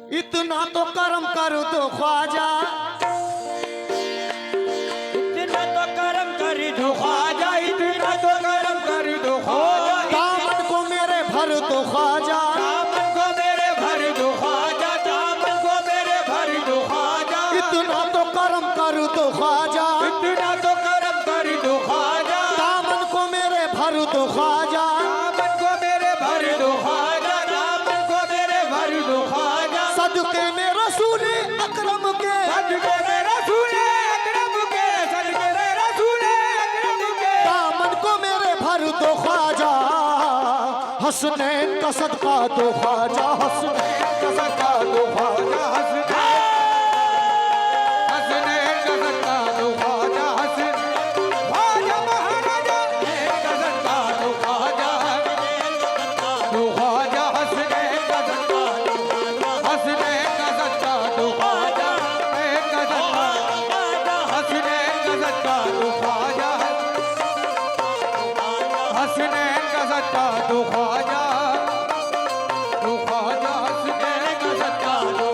इतना तो कर्म कर दो ख्वाजा, इतना तो कर्म कर दो ख्वाजा, इतना तो कर्म कर दो ख्वाजा। दामन को मेरे भर दो ख्वाजा, दामन को मेरे भर दो ख्वाजा, दामन को मेरे भर दो ख्वाजा। इतना तो कर्म कर दो ख्वाजा, इतना तो कर्म कर दो ख्वाजा। दामन को मेरे भर दो ख्वाजा, दामन को मेरे भर दो ख्वाजा, दामन को मेरे भर दो ख्वाजा। सदके में रसूल अकरम के, सदके में रसूल अकरम के, सदके में रसूल अकरम के। दामन को मेरे भर दो ख्वाजा, हसनैन का सदका दो ख्वाजा, हसनैन का सदका दो ख्वाजा, हसनैन का सदका दो ख्वाजा, हसन ख्वाजा महाराजा का सदका दो ख्वाजा, दो ख्वाजा हसनैन का सदका दो, हसनैन का सदका दो ख्वाजा, एक का सदका हसनैन का सदका दो ख्वाजा, हसनैन का सदका दो ख्वाजा, दो ख्वाजा हसनैन का सदका दो।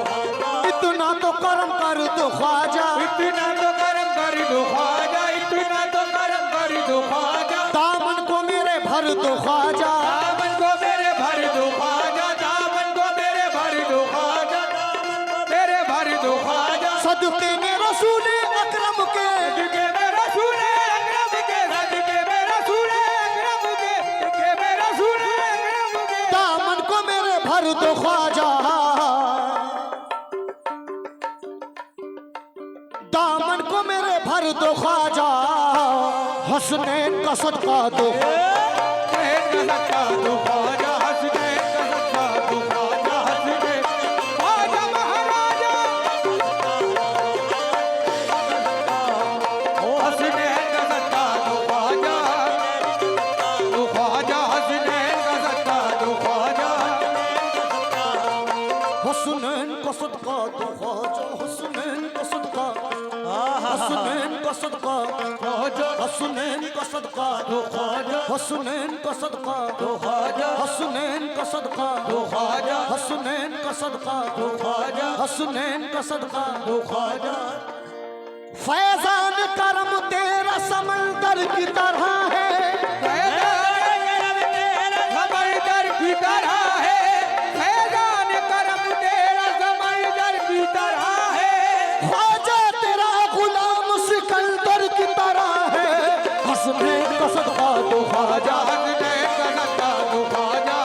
इतना तो कर्म कर दो ख्वाजा, इतना तो कर्म कर दो ख्वाजा, इतना तो कर्म कर दो ख्वाजा। दामन को मेरे भर दो ख्वाजा, दामन को मेरे भर दो ख्वाजा, दामन को मेरे भर दो ख्वाजा, मेरे भर दो ख्वाजा। सदके में रसूल अकरम के, सदके में रसूल अकरम के, सदके में रसूल अकरम के, सदके में रसूल अकरम के। दामन को मेरे भर दो ख्वाजा, दामन को मेरे भर दो ख्वाजा, हसनैन का सदका दो, हसनैन का सदका दो ख्वाजा, हसनैन का सदका दो ख्वाजा, हसनैन ख्वाजा महाराजा। हसनैन का सदका दो ख्वाजा, दो ख्वाजा हसनैन का सदका दो ख्वाजा। हसनैन का सदका दो ख्वाजा, हसनैन का सदका, हसनैन का सदका, हसनैन का सदका दो ख्वाजा, हसनैन का सदका, दो ख्वाजा, हसनैन का सदका, दो ख्वाजा, हसनैन का सदका, दो ख्वाजा, हसनैन का सदका, दो ख्वाजा। फैजान करम तेरा समंदर की तरह है, समंदर की तरह है, फैजान करम तेरा समंदर की तरह है। ख्वाजा तेरा गुलाम सिकंदर की तरह है, हसनैन का सदका दो ख्वाजा, हसनैन का सदका दो ख्वाजा,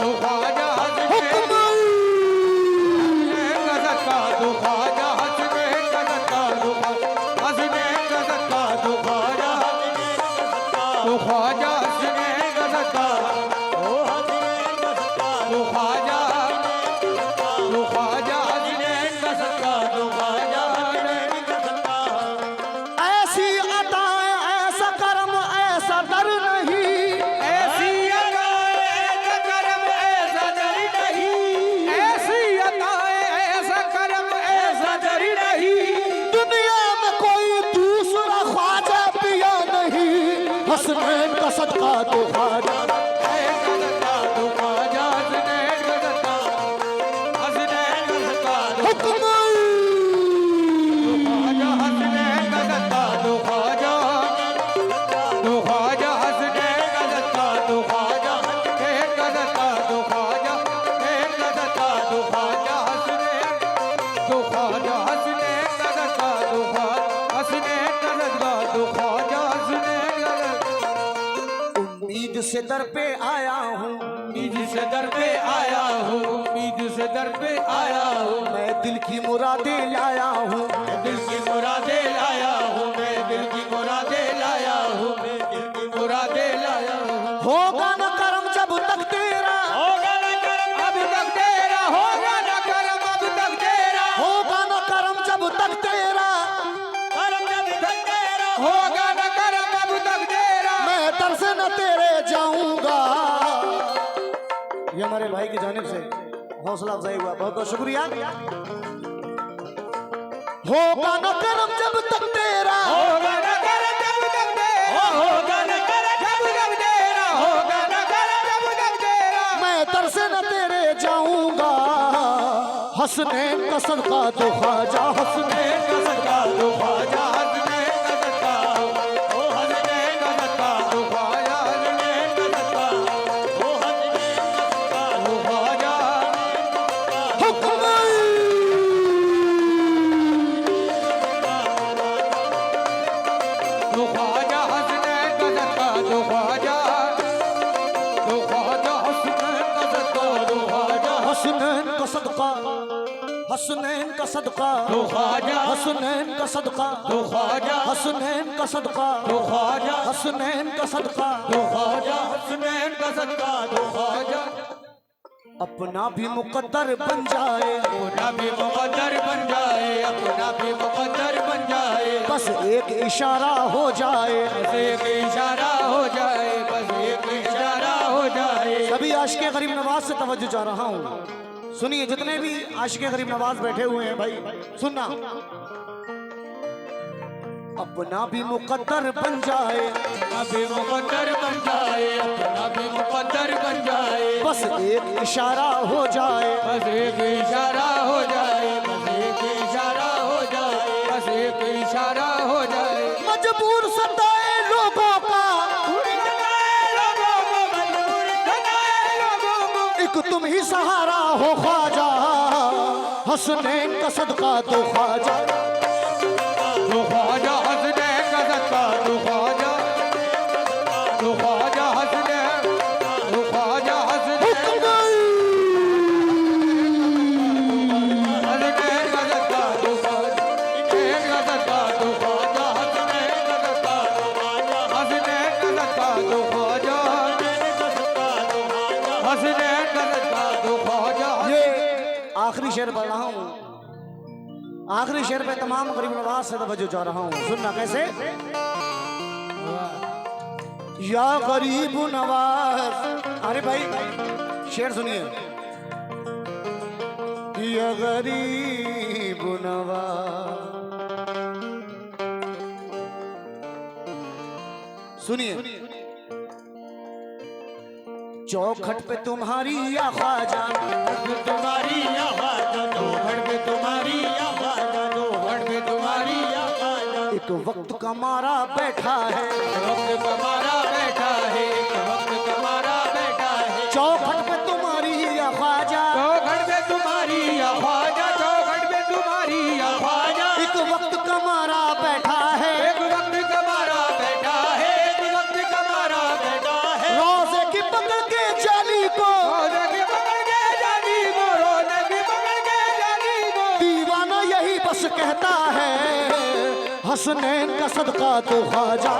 दो ख्वाजा हसनैन का सदका दो ख्वाजा, हसनैन का सदका दो ख्वाजा, हसनैन का सदका दो ख्वाजा, दो ख्वाजा हसनैन का सदका, दो ख्वाजा, दो ख्वाजा हसनैन का सदका, दो ख्वाजा हसनैन का सदका। ऐसी अताएं ऐसा कर्म ऐसा डर नहीं, ऐसी अदाएं ऐसा कर्म ऐसा डर नहीं, ऐसी अदाएं ऐसा कर्म ऐसा डर नहीं। दुनिया में कोई दूसरा ख्वाजा पिया नहीं, हसनैन का सदका दो ख्वाजा, हसनैन का सदका दो ख्वाजा, हसनैन का सदका, हसनैन का सदका दो हुक्म ख्वाजा, हसनैन का सदका दो ख्वाजा, दो ख्वाजा हसनैन का सदका दो ख्वाजा, हसनैन का सदका दो ख्वाजा, हसनैन का सदका दो ख्वाजा, हसनैन दो ख्वाजा हसनैन का सदका दो ख्वाजा, हसनैन का सदका दो ख्वाजा, हसनैन का सदका। उम्मीद से दर पे आया हूँ, उम्मीद से दर पे आया हूँ, उम्मीद से दर पे आया हूँ। मैं दिल की मुरादें लाया हूँ, दिल की मुरादें लाया हूँ, मैं दिल की मुरादें लाया हूँ, मैं दिल की मुरादें लाया हूँ। होगा न कर्म जब तक तेरा, होगा न कर्म अब तक तेरा, होगा न कर्म अब तक तेरा, होगा न कर्म जब तक तेरा, कर्म जब तक तेरा, होगा न कर्म अब तक तेरा। मैं दर से न तेरे जाऊंगा। ये हमारे भाई की जानिब से हौसला अफजाई हुआ, बहुत बहुत शुक्रिया। होगा न कर्म जब तक तेरा, होगा न कर्म जब तक तेरा, होगा न कर्म जब तक तेरा, होगा न कर्म जब तक तेरा। मैं दर से न तेरे जाऊंगा। हसनैन का सदका तो ख्वाजा, हसनैन का सदका तो ख्वाजा, हसनैन का सदका, ओ हसनैन का सदका तो ख्वाजा, हसनैन का सदका, ओ हसनैन का सदका तो ख्वाजा। हुक्म तो ख्वाजा हसनैन का सदका तो ख्वाजा, तो ख्वाजा हसनैन का सदका तो ख्वाजा, हसनैन का सदका, हसनैन का सदका तो ख्वाजा, हसनैन का सदका तो ख्वाजा, हसनैन का सदका तो ख्वाजा, हसनैन का सदका तो ख्वाजा, हसनैन का सदका तो ख्वाजा। अपना भी मुकद्दर बन जाए, अपना भी मुकद्दर बन जाए, अपना भी मुकद्दर बन जाए, बस एक इशारा हो जाए, बस एक इशारा हो जाए, बस एक इशारा हो जाए। सभी आशिक़े गरीब नवाज से तवज्जो चाह रहा हूँ, सुनिए जितने भी आशिक़े गरीब नवाज बैठे हुए हैं भाई सुनना। अपना भी मुकद्दर बन जाए, अपना भी मुकद्दर बन जाए, अपना भी मुकद्दर बन जाए, बस एक इशारा हो जाए, बस एक इशारा हो जाए, बस एक इशारा हो जाए, बस एक इशारा हो जाए। मजबूर सताए लोगों का एक तुम ही सहारा हो ख्वाजा, हसनैन का सदका तो ख्वाजा, तो ख्वाजा हसनैन का सदका तो ख्वाजा, तो ख्वाजा हसनैन, तो ख्वाजा हसनैन, हसनैन का सदका तो ख्वाजा, हसनैन का सदका तो ख्वाजा, हसनैन का सदका तो ख्वाजा, हसनैन का सदका तो ख्वाजा, हसनैन का सदका तो ख्वाजा। ये आखिरी शेर पढ़ रहा हूँ, आखिरी शेर पे तमाम गरीब नवाज से तवज्जो चाह रहा हूँ, सुनना कैसे। या गरीब नवाज, अरे भाई शेर सुनिए। या गरीब नवाज, सुनिए। चौखट पे तुम्हारी या ख्वाजा, तुम्हारी आवाज़, चौखट पे तुम्हारी आवाज़, चौखट पे तुम्हारी आवाज़। एक वक्त का मारा बैठा है, वक्त कमारा बैठा है, वक्त कमारा बैठा है, चौखट पे तुम्हारी या ख्वाजा, चौखट पे तुम्हारी आवाज़, चौखट पे तुम्हारी आवाज़। एक वक्त का मारा बैठा है, एक वक्त कमारा बैठा है, एक वक्त कमारा बैठा है। रोज़े की पकड़ के जाली को, रोज़े की पकड़ के जाली को, रोज़े की पकड़ के जाली को, दीवाना यही बस कहता है, हसनैन का सदका तो ख्वाजा,